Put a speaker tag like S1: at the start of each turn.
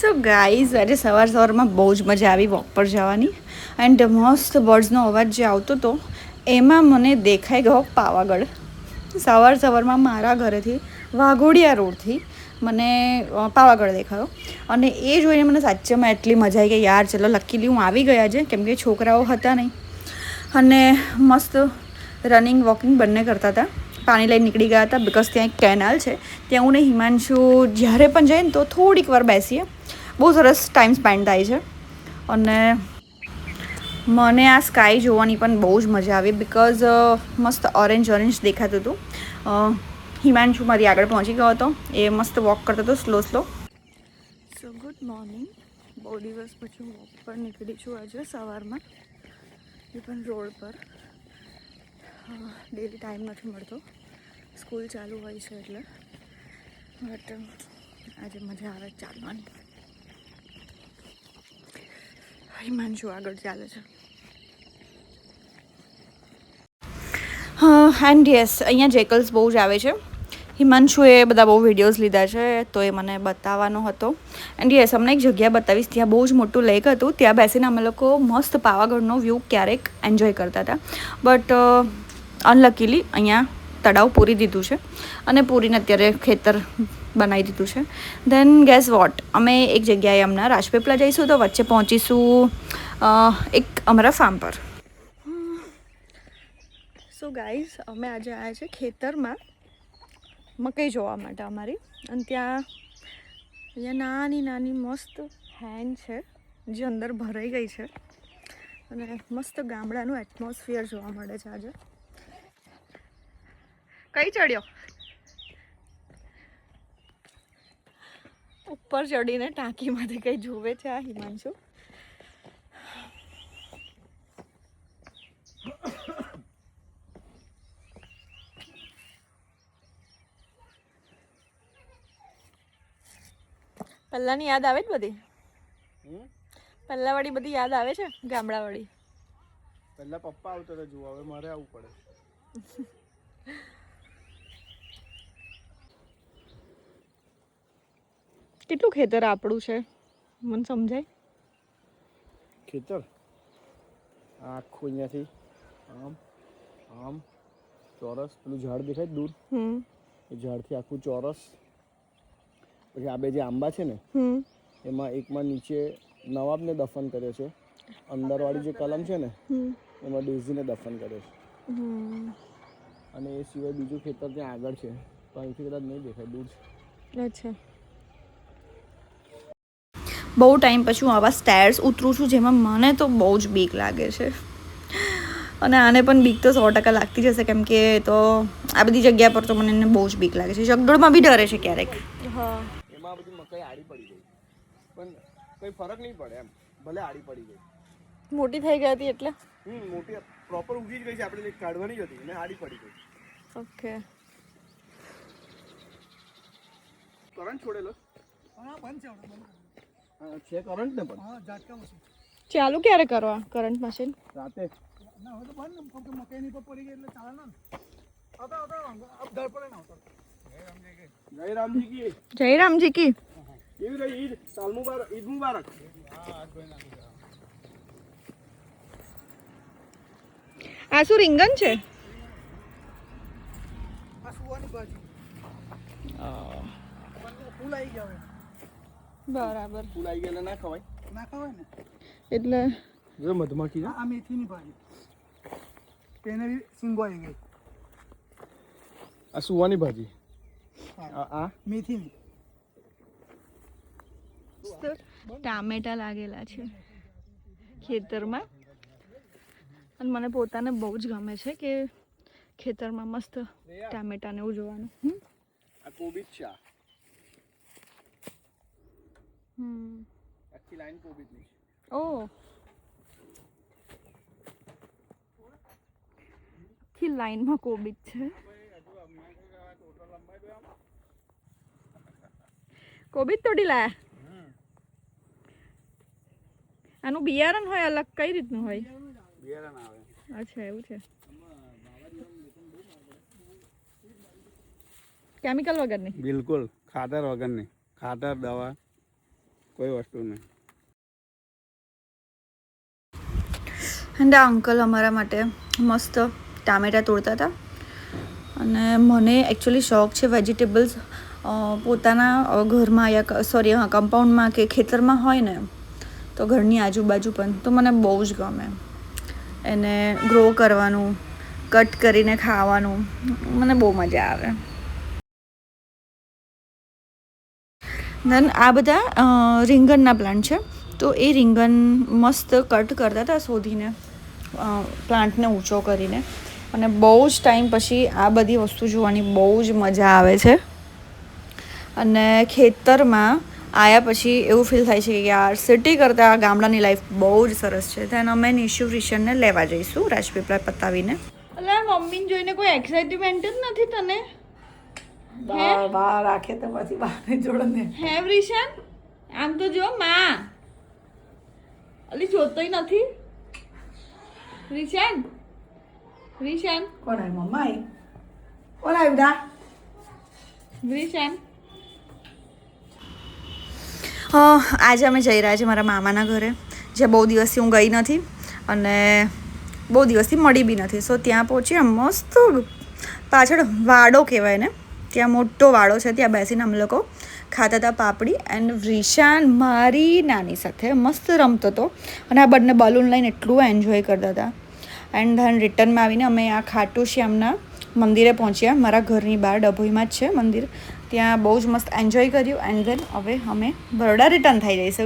S1: So guys આજે સવારમાં બહુ જ મજા આવી વોક પર જવાની એન્ડ મસ્ત બર્ડ્સનો અવાજ જે આવતો હતો એમાં મને દેખાઈ ગયો પાવાગઢ સવારમાં મારા ઘરેથી વાઘોડિયા રોડથી મને પાવાગઢ દેખાયો અને એ જોઈને મને સાચેમાં એટલી મજા આવી કે યાર ચલો લકીલી હું આવી ગયા છે કેમ કે છોકરાઓ હતા નહીં અને મસ્ત રનિંગ વોકિંગ બંને કરતા હતા પાણી લઈને નીકળી ગયા હતા બિકોઝ ત્યાં એક કેનાલ છે ત્યાં હું ને હિમાંશુ જ્યારે પણ જઈએ ને તો થોડીક વાર બેસીએ બહુ સરસ ટાઈમ સ્પેન્ડ થાય છે અને મને આ સ્કાય જોવાની પણ બહુ જ મજા આવી બિકોઝ મસ્ત ઓરેન્જ દેખાતું હતું હિમાંશુ મારી આગળ પહોંચી ગયો હતો એ મસ્ત વોક કરતો હતો સ્લો સો ગુડ મોર્નિંગ બહુ દિવસ પછી વોક પર નીકળી છું આજે સવારમાં એ પણ રોડ પર ડેલી ટાઈમ નથી મળતો સ્કૂલ ચાલુ હોય છે એટલે બટ આજે મજા આવે ચાલવાની હિમાંશુ આગળ ચાલે છે એન્ડ યસ અહીંયા જેકલ્સ બહુ જ આવે છે હિમાંશુએ બધા બહુ વિડીયોઝ લીધા છે તો એ મને બતાવવાનો હતો એન્ડ યસ અમને એક જગ્યા બતાવીશ ત્યાં બહુ જ મોટું લેક હતું ત્યાં બેસીને અમે લોકો મસ્ત પાવાગઢનો વ્યૂ ક્યારેક એન્જોય કરતા હતા બટ અનલકીલી અહીંયા તળાવ પૂરી દીધું છે અને પૂરીને અત્યારે ખેતર બનાવી દીધું છે દેન ગેસ વોટ અમે એક જગ્યાએ હમણાં રાજપીપળા જઈશું તો વચ્ચે પહોંચીશું એક અમારા ફાર્મ પર સો ગાઈઝ અમે આજે આવ્યા છે ખેતરમાં મકઈ જોવા માટે અમારી અને ત્યાં અહીંયા નાની મસ્ત હેન છે જે અંદર ભરાઈ ગઈ છે અને મસ્ત ગામડાનું એટમોસ્ફિયર જોવા મળે છે આજે કઈ ચડ્યો ઉપર ચડીને ટાંકીમાંથી કઈ જોવે છે આ હિમાંશુ પહેલાની યાદ આવે જ બધી પહેલા વાળી બધી યાદ આવે છે ગામડા વાળી
S2: પહેલા પપ્પા આવતા હતા જોવા હવે મારે આવવું પડે
S1: કેટલું ખેતર આપણું છે મને સમજાય
S2: ખેતર આખું અહીંયાથી આમ આમ ચોરસ પેલું ઝાડ દેખાય દૂર એ ઝાડથી આખું ચોરસ પછી આ બે જે આંબા છે ને એમાં એકમાં નીચે નવાબને દફન કર્યો છે અંદરવાળી જે કલમ છે ને એમાં ડેઝીને દફન કર્યો છે અને એ સિવાય બીજું ખેતર ત્યાં આગળ છે તો અહીંથી કદાચ નહીં દેખાય દૂર છે
S1: અચ્છા બહુ ટાઈમ પછી હું આવા સ્ટેર્સ ઉતરું છું જેમાં મને તો બહુ જ બીક લાગે છે અને આને પણ બીક તો 100% લાગતી જશે કેમ કે તો આ બધી જગ્યા પર તો મને એને બહુ જ બીક લાગે છે જગદોળમાં બી ડરે છે ક્યારેક
S2: હા એમાં બધી મકાઈ આડી પડી ગઈ પણ કોઈ ફરક નહીં પડે એમ ભલે આડી પડી ગઈ
S1: મોટી થઈ ગઈ હતી એટલે
S2: મોટી પ્રોપર ઉગી જ ગઈ છે આપણે કાઢવાની જ હતી અને આડી પડી ગઈ
S1: ઓકે
S2: કરંટ છોડેલો હા બંધ છે કરંટ ને પણ હા ઝાટકા મશીન
S1: ચાલુ ક્યારે કરવા કરંટ મશીન
S2: રાતે
S3: ના હવે તો બંધ કેમ કે મકાઈની પર પડી ગઈ એટલે ચાલે ના આવતા અબ દર પડે ના આવતા
S2: જય રામજી કી
S1: જય રામજી કી
S2: કેવી રહી ઈદ સાલ મુબારક ઈદ મુબારક
S1: આ શું રીંગણ છે
S3: આ સુવાની ભાજી ફૂલ આવી ગયા હવે
S1: બરાબર
S2: ફૂલ આવી ગયા ના ખવાય
S3: ના ખવાય ને
S1: એટલે
S2: જો મધમાખી છે
S3: આ મેથીની ભાજી તેને બી સિંગો આવી ગઈ
S2: આ સુવાની ભાજી આ
S3: મેથીની
S1: ટામેટા લાગેલા છે ખેતરમાં અને મને પોતાને બહુ જ ગમે છે કે ખેતરમાં મસ્ત ટામેટાને એવું જોવાનું
S2: આ કોબીજ છે આખી લાઈન કોબીજની
S1: ઓ આખી લાઈનમાં કોબીજ છે કોબીજ તોડી લાયા આનું બિયારણ હોય અલગ કઈ રીતનું હોય
S2: બિયારણ આવે
S1: અચ્છા એવું છે કેમિકલ વગરની
S2: બિલકુલ ખાતર વગરની ખાતર દવા કોઈ વસ્તુ નહીં.
S1: એન્ડ આ અંકલ અમારા માટે મસ્ત ટામેટાં તોડતા હતા. અને મને એકચ્યુઅલી શોખ છે વેજીટેબલ્સ પોતાના ઘરમાં યા કમ્પાઉન્ડમાં કે ખેતરમાં હોય ને તો ઘરની આજુબાજુ પણ તો મને બહુ જ ગમે એને ગ્રો કરવાનું, કટ કરીને ખાવાનું, મને બહુ મજા આવે. દેન આ બધા રીંગણના પ્લાન્ટ છે. તો એ રીંગણ મસ્ત કટ કરતા હતા શોધીને, પ્લાન્ટને ઊંચો કરીને. અને બહુ જ ટાઈમ પછી આ બધી વસ્તુ જોવાની બહુ જ મજા આવે છે. અને ખેતરમાં આવ્યા પછી એવું ફીલ થાય છે કે યાર સિટી કરતાં ગામડાની લાઈફ બહુ જ સરસ છે. તેને અમે નિશુ રિશનને લેવા જઈશું રાજપીપળા પતાવીને. એટલે મમ્મીને જોઈને કોઈ એક્સાઇટમેન્ટ જ નથી તને?
S3: બહાર રાખે તો પછી બહાર જોડે ને.
S1: હે રિશન, આમ તો જો માં અલી જોતોય નથી. રિશન રિશન
S3: કોણ આવ્યું મમ્મા આવી? કોણ આવ્યું દા?
S1: રિશન આજે અમે જઈ રહ્યા છીએ મારા મામાના ઘરે, જ્યાં બહુ દિવસથી હું ગઈ નથી અને બહુ દિવસથી મળી બી નથી. સો ત્યાં પહોંચ્યા. મસ્ત પાછળ વાડો કહેવાય ને, ત્યાં મોટો વાડો છે. ત્યાં બેસીને અમે લોકો ખાતા હતા પાપડી. એન્ડ રિશાન મારી નાની સાથે મસ્ત રમતો હતો અને આ બંને બલૂન લઈને એટલું એન્જોય કરતા હતા. એન્ડ ધેન રિટર્નમાં આવીને અમે આ ખાટુ શ્યામના મંદિરે પહોંચ્યા. મારા ઘરની બહાર ડભોઈમાં જ છે મંદિર. ત્યાં બહુ જ મસ્ત એન્જોય કર્યું. એન્ડ ધેન હવે અમે બરોડા રિટર્ન થઈ જઈશું.